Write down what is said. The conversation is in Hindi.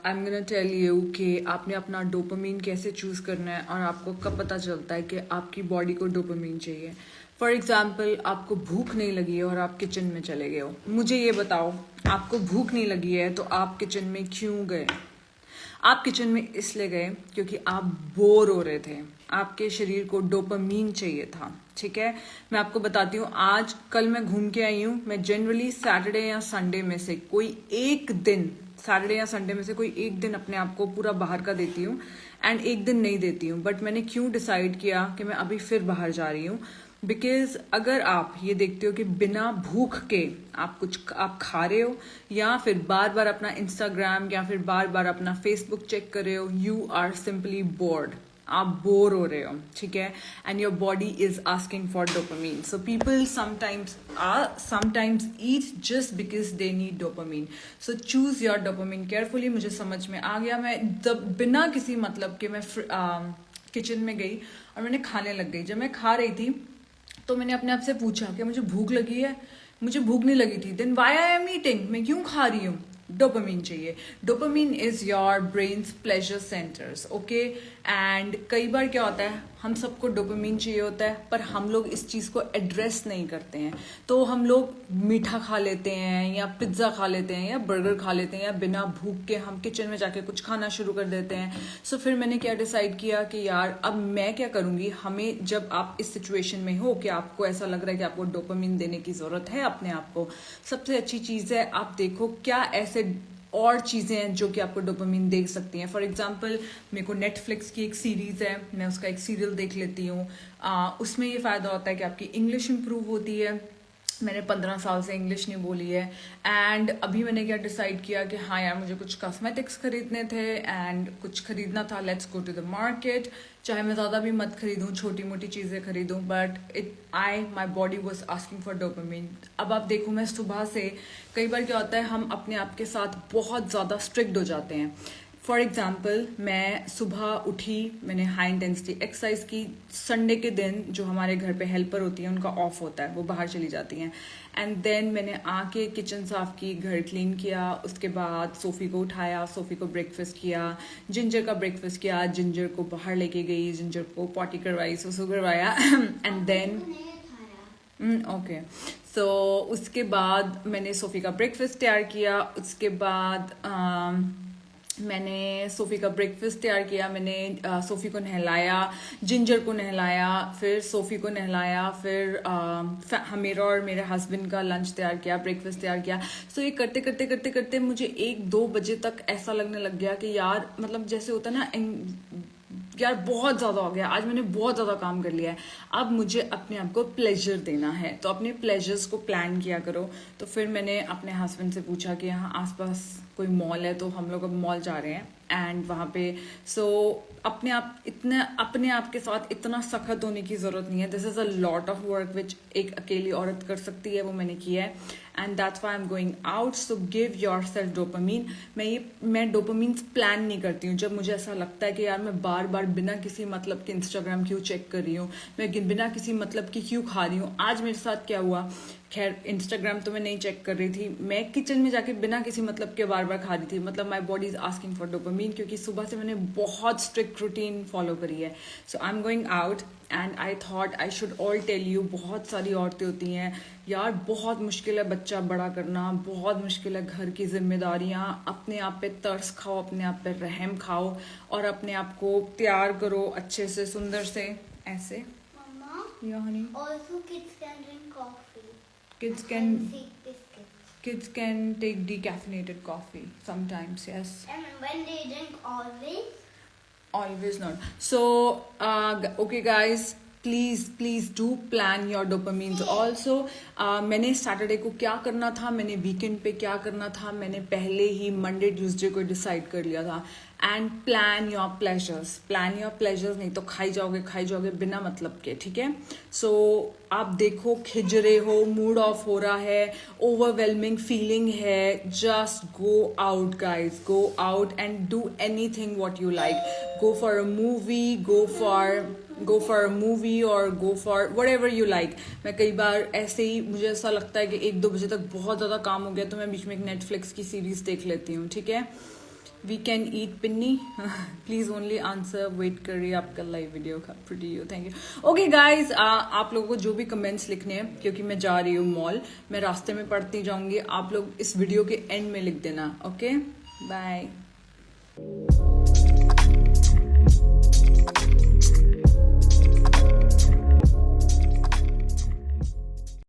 I am gonna tell you कि आपने अपना डोपामीन कैसे चूज़ करना है और आपको कब पता चलता है कि आपकी बॉडी को डोपामीन चाहिए। फॉर एग्जाम्पल, आपको भूख नहीं लगी है और आप किचन में चले गए हो। मुझे ये बताओ, आपको भूख नहीं लगी है तो आप किचन में क्यों गए? आप किचन में इसलिए गए क्योंकि आप बोर हो रहे थे, आपके शरीर को डोपामीन चाहिए था। ठीक है, मैं आपको बताती हूँ। आज कल मैं घूम के आई हूँ। मैं जनरली सैटरडे या संडे में से कोई एक दिन, सैटरडे या संडे में से कोई एक दिन अपने आप को पूरा बाहर का देती हूँ एंड एक दिन नहीं देती हूँ। बट मैंने क्यों डिसाइड किया कि मैं अभी फिर बाहर जा रही हूँ? बिकॉज अगर आप ये देखते हो कि बिना भूख के आप खा रहे हो या फिर बार बार अपना इंस्टाग्राम या फिर बार बार अपना फेसबुक चेक कर रहे हो, यू आर सिंपली बोर्ड। आप बोर हो रहे हो, ठीक है, and your body is asking for dopamine. So people sometimes eat just because they need dopamine. So choose your dopamine carefully. मुझे समझ में आ गया। मैं जब बिना किसी मतलब के मैं किचन में गई और मैंने खाने लग गई। जब मैं खा रही थी तो मैंने अपने आप से पूछा कि मुझे भूख लगी है? मुझे भूख नहीं लगी थी। Then why I am eating? मैं क्यों खा रही हूँ? डोपामीन चाहिए। Dopamine is your brain's pleasure centres, okay. And कई बार क्या होता है, हम सबको डोपामीन चाहिए होता है पर हम लोग इस चीज़ को एड्रेस नहीं करते हैं। तो हम लोग मीठा खा लेते हैं या पिज्ज़ा खा लेते हैं या बर्गर खा लेते हैं या बिना भूख के हम किचन में जाके कुछ खाना शुरू कर देते हैं। सो फिर मैंने क्या डिसाइड किया कि यार अब मैं क्या करूँगी। हमें जब आप इस सिचुएशन में हो कि आपको ऐसा लग रहा है कि आपको डोपामीन देने की ज़रूरत है अपने आप को, सबसे अच्छी चीज़ है आप देखो क्या ऐसे और चीज़ें हैं जो कि आपको डोपामीन दे सकती हैं। फॉर एग्जांपल, मेरे को नेटफ्लिक्स की एक सीरीज़ है, मैं उसका एक सीरियल देख लेती हूँ। उसमें ये फ़ायदा होता है कि आपकी इंग्लिश इंप्रूव होती है। मैंने 15 साल से इंग्लिश नहीं बोली है। एंड अभी मैंने क्या डिसाइड किया कि हाँ यार, मुझे कुछ कॉस्मेटिक्स खरीदने थे एंड कुछ खरीदना था। Let's go to the market. चाहे मैं ज़्यादा भी मत खरीदूँ, छोटी मोटी चीज़ें खरीदूँ, but my body was asking for dopamine. अब आप देखो, मैं सुबह से, कई बार क्या होता है हम अपने आप के साथ बहुत ज़्यादा स्ट्रिक्ट हो जाते हैं। फॉर एग्जाम्पल, मैं सुबह उठी, मैंने हाई इंटेंसिटी एक्सरसाइज की। संडे के दिन जो हमारे घर पे हेल्पर होती हैं उनका ऑफ होता है, वो बाहर चली जाती हैं। एंड देन मैंने आके किचन साफ की, घर क्लीन किया। उसके बाद सोफ़ी को उठाया, सोफ़ी को ब्रेकफास्ट किया, जिंजर का ब्रेकफास्ट किया, जिंजर को बाहर लेके गई, जिंजर को पॉटी करवाई, सुसु करवाया। एंड देन ओके, सो उसके बाद मैंने सोफ़ी का ब्रेकफास्ट तैयार किया। उसके बाद मैंने सोफ़ी का ब्रेकफास्ट तैयार किया। मैंने सोफ़ी को नहलाया, जिंजर को नहलाया, फिर सोफ़ी को नहलाया, फिर मेरा और मेरे हस्बैंड का लंच तैयार किया, ब्रेकफास्ट तैयार किया। सो ये करते करते करते करते मुझे 1-2 बजे तक ऐसा लगने लग गया कि यार, मतलब जैसे होता है ना यार, बहुत ज़्यादा हो गया, आज मैंने बहुत ज़्यादा काम कर लिया है, अब मुझे अपने आप को प्लेजर देना है। तो अपने प्लेजर्स को प्लान किया करो। तो फिर मैंने अपने हस्बैंड से पूछा कि यहाँ आसपास कोई मॉल है, तो हम लोग अब मॉल जा रहे हैं। एंड वहाँ पे अपने आप के साथ इतना सख्त होने की ज़रूरत नहीं है। This is a lot of work which एक अकेली औरत कर सकती है, वो मैंने किया है। And that's why I am going out. So give your self dopamine. मैं डोपामीन प्लान नहीं करती हूँ। जब मुझे ऐसा लगता है कि यार मैं बार बार बिना किसी मतलब के इंस्टाग्राम क्यों चेक कर रही हूँ, मैं बिना किसी मतलब की क्यों खा रही हूँ। आज मेरे साथ क्या हुआ, खैर इंस्टाग्राम तो मैं नहीं चेक कर रही थी, मैं किचन में जाके बिना किसी मतलब के बार बार खा रही थी। मतलब my body is asking for dopamine, क्योंकि सुबह से मैंने बहुत स्ट्रिक्ट रूटीन फॉलो करी है। So I am going out and I thought I should all tell you. बहुत सारी औरतें होती हैं यार, बहुत मुश्किल है बच्चा बड़ा करना, बहुत मुश्किल है घर की जिम्मेदारियां। अपने आप पे तरस खाओ, अपने आप पे रहम खाओ और अपने आप को तैयार करो अच्छे से, सुंदर से, ऐसे। Mama, या Honey, also kids can drink coffee. kids And can thick biscuits. kids can take decaffeinated coffee sometimes, yes. And when they drink Always not. So okay guys, please do plan your dopamines also. मैंने सैटरडे को क्या करना था, मैंने वीकेंड पे क्या करना था, मैंने पहले ही मंडे ट्यूसडे को डिसाइड कर लिया था। एंड प्लान योर प्लेजर्स, नहीं तो खाई जाओगे बिना मतलब के, ठीक है। सो आप देखो, खिज रहे हो, मूड ऑफ हो रहा है, ओवरवेलमिंग फीलिंग है, just go out guys, go out and do anything what you like. Go for a movie, go for a movie or go for whatever you like. मैं कई बार ऐसे ही, मुझे ऐसा लगता है कि 1-2 बजे तक बहुत ज़्यादा काम हो गया तो मैं बीच में एक नेटफ्लिक्स की सीरीज देख लेती हूँ, ठीक है। We can eat pinni please only answer, wait कर रही है आपका लाइव वीडियो का। Pretty you, thank you. Okay guys, आप लोगों को जो भी कमेंट्स लिखने हैं, क्योंकि मैं जा रही हूँ मॉल, मैं रास्ते में पढ़ती जाऊंगी, आप लोग इस वीडियो के एंड में लिख देना। Okay, bye.